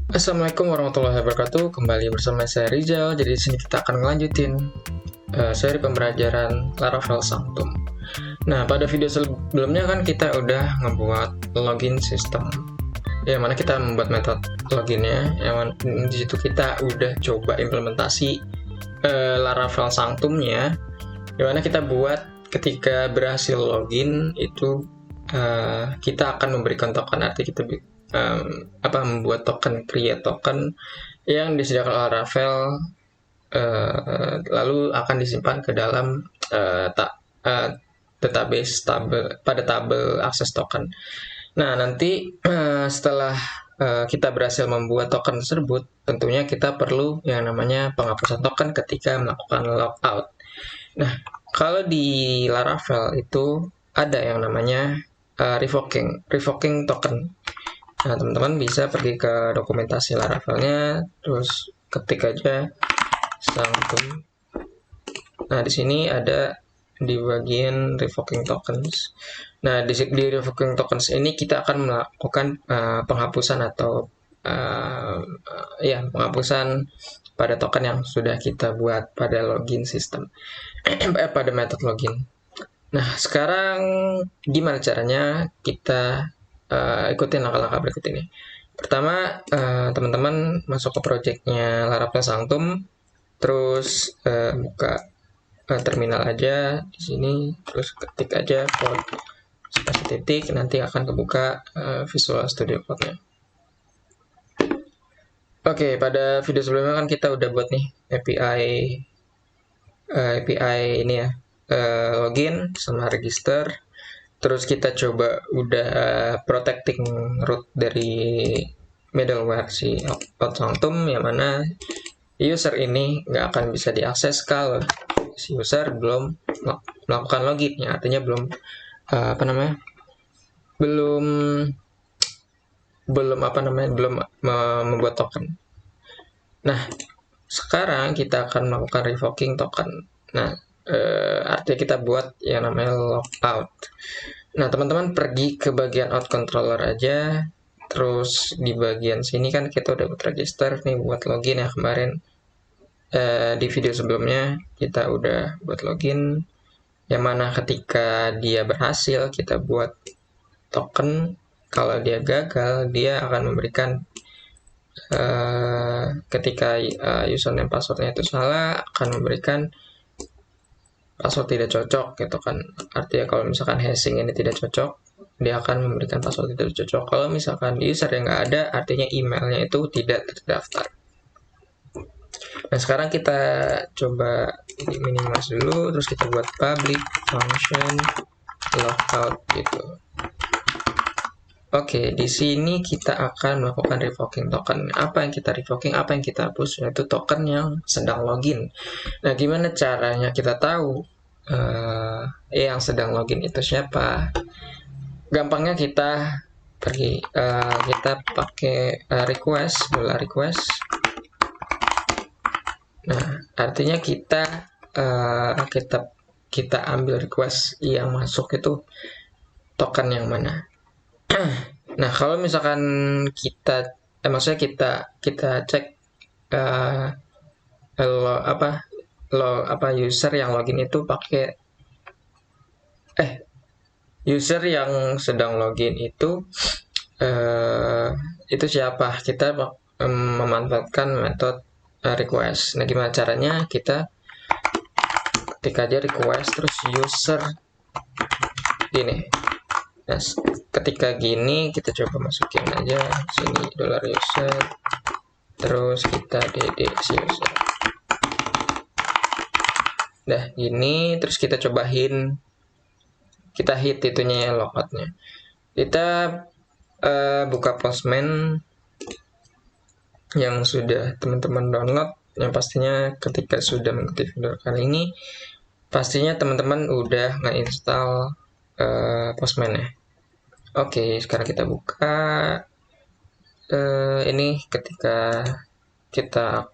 Assalamualaikum warahmatullahi wabarakatuh. Kembali bersama saya Rizal. Jadi di sini kita akan melanjutin seri pembelajaran Laravel Sanctum. Nah, pada video sebelumnya kan kita udah ngebuat login sistem. Yang mana kita membuat metode loginnya. Yang mana di situ kita udah coba implementasi Laravel Sanctumnya. Yang mana kita buat ketika berhasil login itu kita akan memberikan token. Arti kita membuat token, create token yang disediakan oleh Laravel, lalu akan disimpan ke dalam database pada tabel akses token. Nah, nanti setelah kita berhasil membuat token tersebut, tentunya kita perlu yang namanya penghapusan token ketika melakukan logout. Nah, kalau di Laravel itu ada yang namanya revoking token. Nah, teman-teman bisa pergi ke dokumentasi Laravelnya, terus ketik aja Sanctum. Nah, di sini ada di bagian revoking tokens. Nah, di revoking tokens ini kita akan melakukan penghapusan atau penghapusan pada token yang sudah kita buat pada login sistem, pada metode login. Nah, sekarang gimana caranya kita ikutin langkah-langkah berikut ini. Pertama, teman-teman masuk ke projectnya Laravel Sanctum, terus buka terminal aja di sini, terus ketik aja code spasi titik, nanti akan kebuka Visual Studio Code-nya. Oke, pada video sebelumnya kan kita udah buat nih API ini ya, login sama register. Terus kita coba udah protecting root dari middleware si Sanctum, yang mana user ini nggak akan bisa diakses kalau si user belum melakukan login, ya artinya belum belum membuat token. Nah, sekarang kita akan melakukan revoking token. Nah, artinya kita buat yang namanya logout. Nah, teman-teman pergi ke bagian out controller aja. Terus di bagian sini kan kita udah buat register nih buat login ya kemarin. Di video sebelumnya kita udah buat login. Yang mana ketika dia berhasil kita buat token. Kalau dia gagal, dia akan memberikan ketika username passwordnya itu salah, akan memberikan password tidak cocok gitu kan. Artinya kalau misalkan hashing ini tidak cocok, dia akan memberikan password tidak cocok. Kalau misalkan user yang nggak ada, artinya emailnya itu tidak terdaftar. Nah, sekarang kita coba minimize dulu, terus kita buat public function logout gitu. Oke, di sini kita akan melakukan revoking token. Apa yang kita revoking, apa yang kita hapus, yaitu token yang sedang login. Nah, gimana caranya kita tahu yang sedang login itu siapa? Gampangnya kita pergi, kita pakai request. Nah, artinya kita ambil request yang masuk itu token yang mana. Nah, kalau misalkan maksudnya kita cek user yang login itu pakai user yang sedang login itu siapa? Kita memanfaatkan metode request. Nah, gimana caranya? Kita ketik aja request terus user gini. Nah, ketika gini kita coba masukin aja sini $user, terus kita si user. Nah, gini terus kita cobain, kita hit itunya ya, logoutnya. Kita buka Postman yang sudah teman-teman download, yang pastinya ketika sudah mengikuti video kali ini pastinya teman-teman udah nge-install Postman ya. Oke, sekarang kita buka ini ketika kita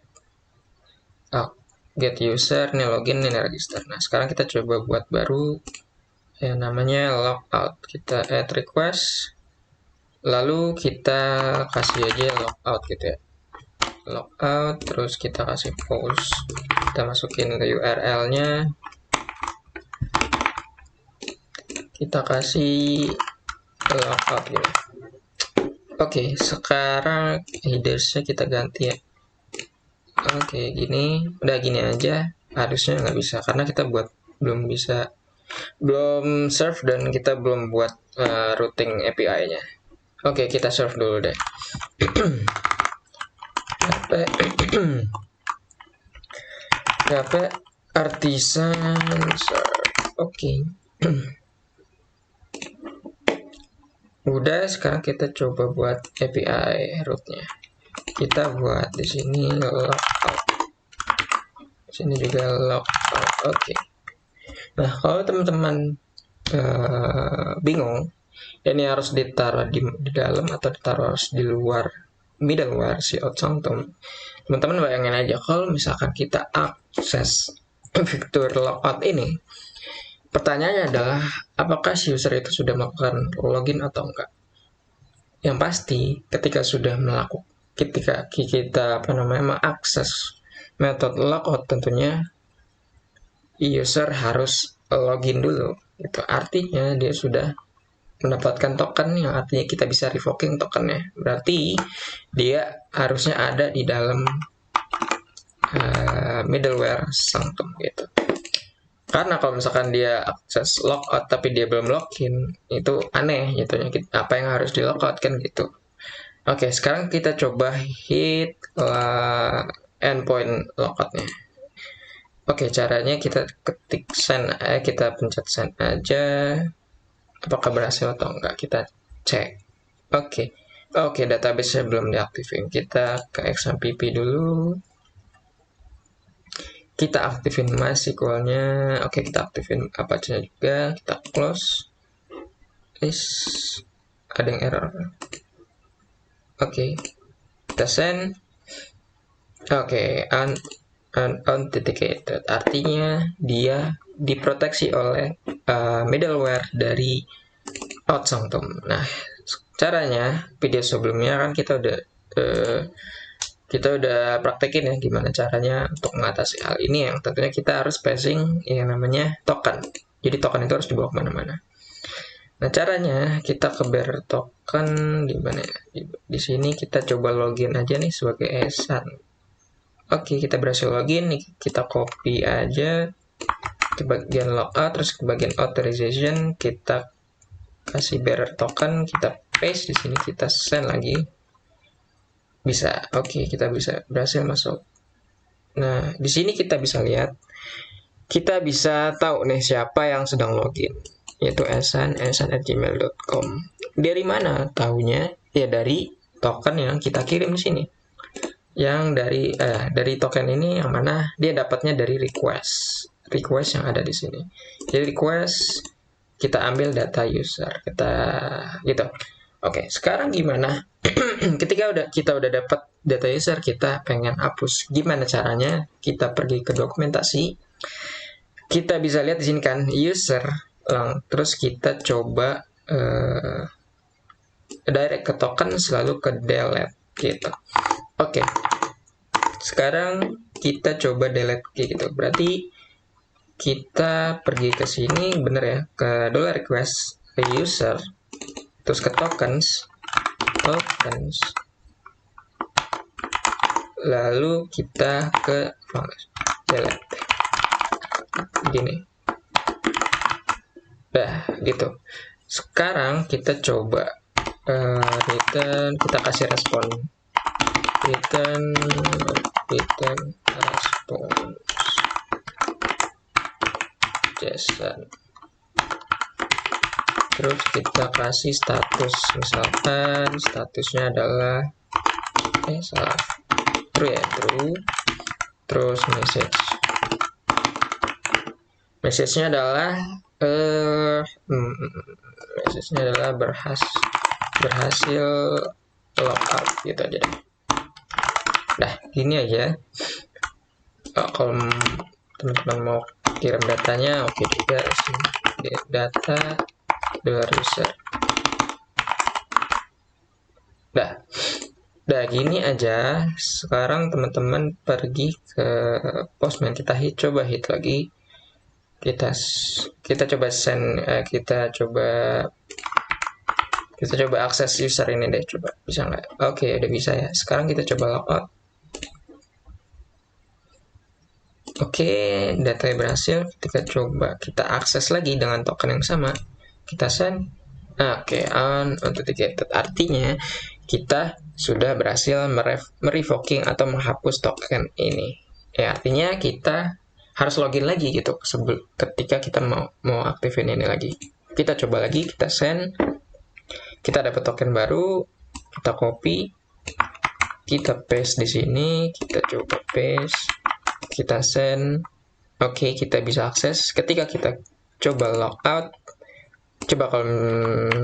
get user, ini login, ini register. Nah, sekarang kita coba buat baru yang namanya logout. Kita add request, Lalu kita kasih aja logout gitu ya. Logout, terus kita kasih post. Kita masukin ke URL-nya. Kita kasih logout gitu. Oke, sekarang headersnya kita ganti ya. Oke, udah gini aja. Harusnya nggak bisa karena kita belum serve dan kita belum buat routing API-nya. Oke, kita serve dulu deh. PHP artisan serve. Oke. Udah, sekarang kita coba buat API root-nya. Kita buat di sini logout. Sini juga logout. Oke. Nah, kalau teman-teman bingung, ini harus ditaruh di dalam atau ditaruh harus di luar middleware si Outsanctum. Teman-teman bayangin aja kalau misalkan kita akses fitur logout ini, pertanyaannya adalah apakah si user itu sudah melakukan login atau enggak. Yang pasti ketika kita mengakses metode logout, tentunya user harus login dulu. Itu artinya dia sudah mendapatkan token yang artinya kita bisa revoking tokennya. Berarti dia harusnya ada di dalam middleware Sanctum gitu. Karena kalau misalkan dia akses logout tapi dia belum login, itu aneh gitu. Apa yang harus di logout kan gitu. Oke, sekarang kita coba hit endpoint logoutnya. Oke, caranya kita ketik send, kita pencet send aja. Apakah berhasil atau enggak? Kita cek. Oke, database-nya belum diaktifin. Kita ke XMPP dulu. Kita aktifin MySQL-nya. Oke, kita aktifin Apache-nya juga. Kita close. Ada yang error. Oke, kita send. Oke, unauthenticated. Artinya dia diproteksi oleh middleware dari Outsanctum. Nah, caranya video sebelumnya kan kita udah praktekin ya gimana caranya untuk mengatasi hal ini, yang tentunya kita harus passing yang namanya token. Jadi token itu harus dibawa kemana-mana. Nah, caranya kita ke bearer token di mana ya? Di sini kita coba login aja nih sebagai Esan. Oke, kita berhasil login nih. Kita copy aja ke bagian logout, terus ke bagian authorization kita kasih bearer token, kita paste di sini, kita send lagi. Bisa. Oke, kita bisa berhasil masuk. Nah, di sini kita bisa lihat, kita bisa tahu nih siapa yang sedang login, yaitu esan@gmail.com. Dari mana tahunya? Ya dari token yang kita kirim di sini. Yang dari token ini yang mana dia dapatnya dari request yang ada di sini. Jadi request kita ambil data user, kita gitu. Oke, sekarang gimana? Ketika kita udah dapat data user, kita pengen hapus. Gimana caranya? Kita pergi ke dokumentasi. Kita bisa lihat di sini kan user, terus kita coba direct ke token, selalu ke delete gitu. Oke. Sekarang kita coba delete gitu. Berarti kita pergi ke sini, bener ya, ke $request ke user, terus ke tokens, lalu kita ke delete, gini. Nah, gitu. Sekarang kita coba return, kita kasih respon, return response JSON. Terus kita kasih status, misalkan statusnya adalah true. Terus message-nya adalah berhasil logout gitu aja. Nah, gini aja. Kalau teman-teman mau kirim datanya, oke juga sini data user. Udah gini aja. Sekarang teman-teman pergi ke Postman, kita coba hit lagi. Kita coba send, kita coba akses user ini deh, coba bisa nggak? Oke, udah bisa ya. Sekarang kita coba logout. Oke, datanya berhasil. Kita coba kita akses lagi dengan token yang sama. Kita send. Oke, unauthenticated. Artinya kita sudah berhasil merevoking atau menghapus token ini. Ya, artinya kita harus login lagi gitu ketika kita mau aktifin ini lagi. Kita coba lagi, kita send. Kita dapat token baru, kita copy, kita paste di sini, kita coba paste, kita send. Oke, kita bisa akses. Ketika kita coba logout, coba kalau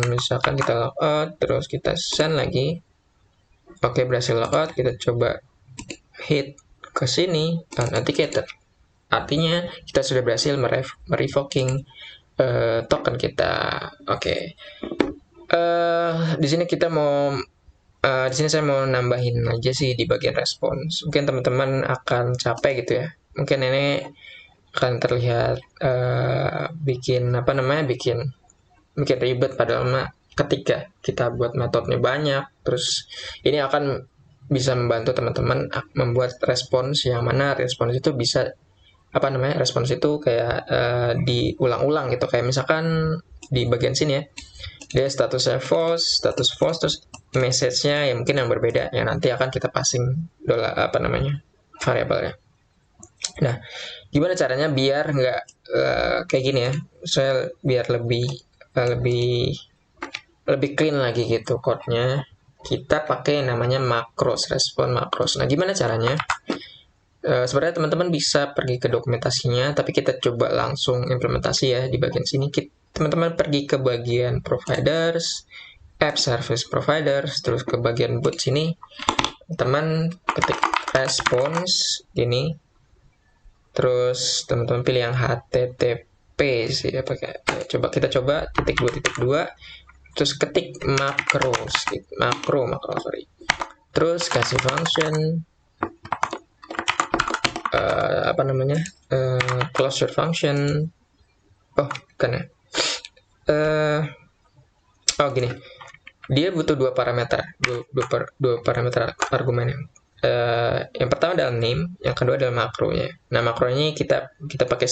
misalkan kita logout terus kita send lagi. Oke, berhasil logout. Kita coba hit ke sini, unauthenticated. Artinya kita sudah berhasil merevoking token kita. Oke. Di sini kita mau di sini saya mau nambahin aja sih di bagian respons. Mungkin teman-teman akan capek gitu ya. Mungkin ini akan terlihat bikin ribet, padahal ketika kita buat metodenya banyak, terus ini akan bisa membantu teman-teman membuat respons yang mana respons itu bisa respons itu kayak diulang-ulang gitu, kayak misalkan di bagian sini ya, dia status false, terus message-nya ya mungkin yang berbeda, yang nanti akan kita passing variabelnya. Nah, gimana caranya biar nggak kayak gini ya, saya biar lebih clean lagi gitu code-nya, kita pakai yang namanya macros, respon macros. Nah, gimana caranya? Sebenarnya teman-teman bisa pergi ke dokumentasinya, tapi kita coba langsung implementasi ya di bagian sini. Teman-teman pergi ke bagian providers, app service providers, terus ke bagian boot sini, teman ketik response ini, terus teman-teman pilih yang HTTP sih ya, kita coba !2.2, terus ketik makro, terus kasih function closure function. Gini, dia butuh dua parameter argumen. Yang pertama adalah name, yang kedua adalah makronya. Nah, makronya kita pakai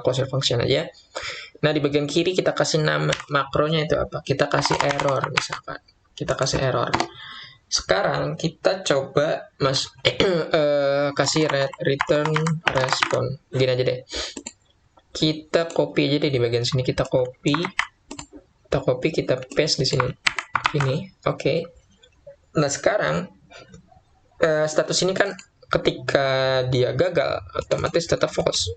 closure function aja. Nah, di bagian kiri kita kasih nama makronya itu apa? Kita kasih error misalkan. Kita kasih error. Sekarang kita coba kasih return respon. Gini aja deh. Kita copy aja deh di bagian sini, kita copy, kita paste di sini. Ini, oke. Nah, sekarang status ini kan ketika dia gagal, otomatis tetap false.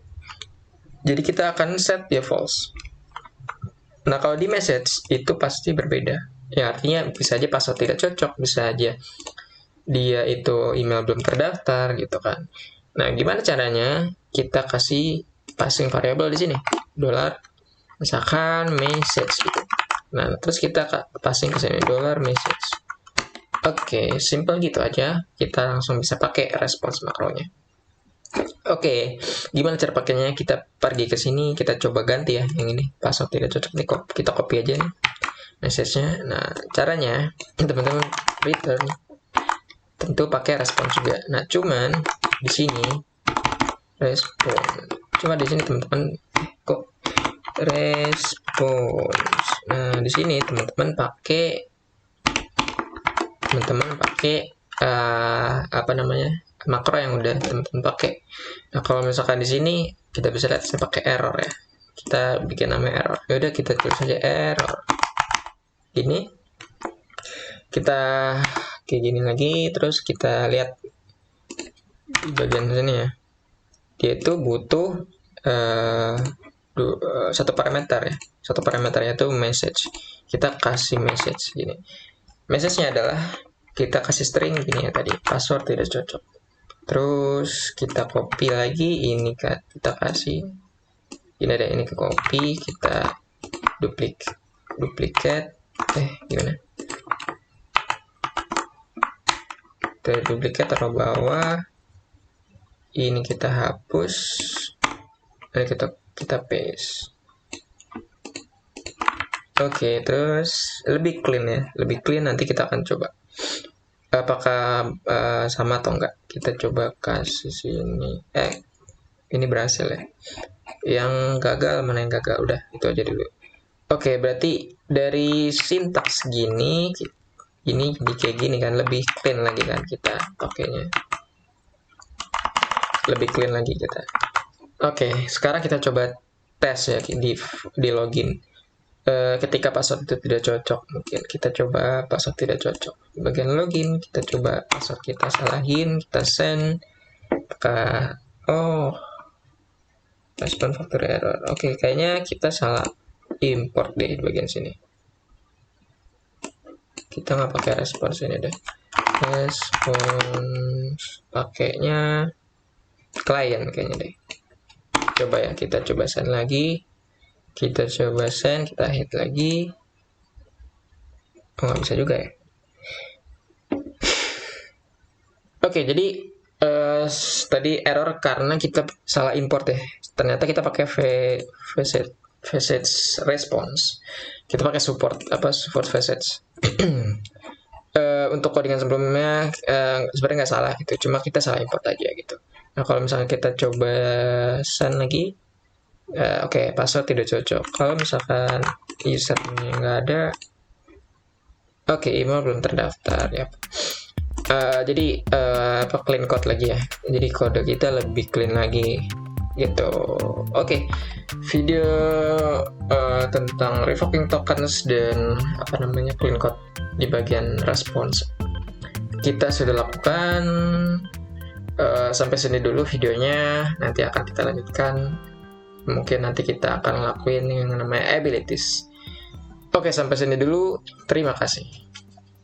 Jadi kita akan set dia false. Nah, kalau di message itu pasti berbeda. Ya, artinya bisa aja password tidak cocok, bisa aja dia itu email belum terdaftar gitu kan. Nah, gimana caranya? Kita kasih passing variable di sini, $ misalkan message gitu. Nah, terus kita passing ke sini $message. Oke, simple gitu aja. Kita langsung bisa pakai respons makronya. Oke, gimana cara pakainya? Kita pergi ke sini, kita coba ganti ya yang ini, password tidak cocok nih, kita copy aja nih message-nya. Nah, caranya teman-teman return tentu pakai respons juga. Nah, cuman di sini respon. Cuma di sini teman-teman kok respons. Nah, di sini teman-teman pakai makro yang udah teman-teman pakai. Nah, kalau misalkan di sini kita bisa lihat saya pakai error ya. Kita bikin nama error. Ya udah, kita tulis saja error. Ini kita kayak gini lagi, terus kita lihat di bagian sini ya. Dia itu butuh satu parameter ya. Satu parameternya itu message. Kita kasih message gini. Message-nya adalah kita kasih string gini ya tadi, password tidak cocok. Terus kita copy lagi ini kan, kita kasih ini ada ini ke copy, kita duplicate gimana? kita duplikat taruh bawah, ini kita hapus, ini kita paste. Oke, terus lebih clean ya, lebih clean. Nanti kita akan coba apakah sama atau enggak. Kita coba kasih sini. Ini berhasil ya. Yang gagal, mana yang gagal? Udah, itu aja dulu. Oke, berarti dari sintaks gini, ini jadi kayak gini kan, lebih clean lagi kan kita pakainya. Lebih clean lagi kita. Oke, sekarang kita coba tes ya di login. Ketika password itu tidak cocok, mungkin kita coba password tidak cocok. Bagian login, kita coba password kita salahin, kita send ke respon factory error. Oke, kayaknya kita salah import deh di bagian sini. Kita nggak pakai respons ini deh. Respons pakainya client kayaknya deh. Coba ya, kita coba send lagi. Kita coba send, kita hit lagi. Nggak bisa juga ya. Oke, jadi tadi error karena kita salah import ya. Ternyata kita pakai message response. Kita pakai support message. Untuk codingan sebelumnya sebenarnya nggak salah gitu, cuma kita salah import aja gitu. Nah, kalau misalnya kita coba send lagi, oke, password tidak cocok. Kalau misalkan usernya nggak ada, oke, email belum terdaftar ya. Jadi clean code lagi ya. Jadi kode kita lebih clean lagi gitu. Oke, video tentang revoking tokens dan clean code di bagian response kita sudah lakukan. Sampai sini dulu videonya. Nanti akan kita lanjutkan. Mungkin nanti kita akan lakuin yang namanya abilities. Oke, sampai sini dulu. Terima kasih.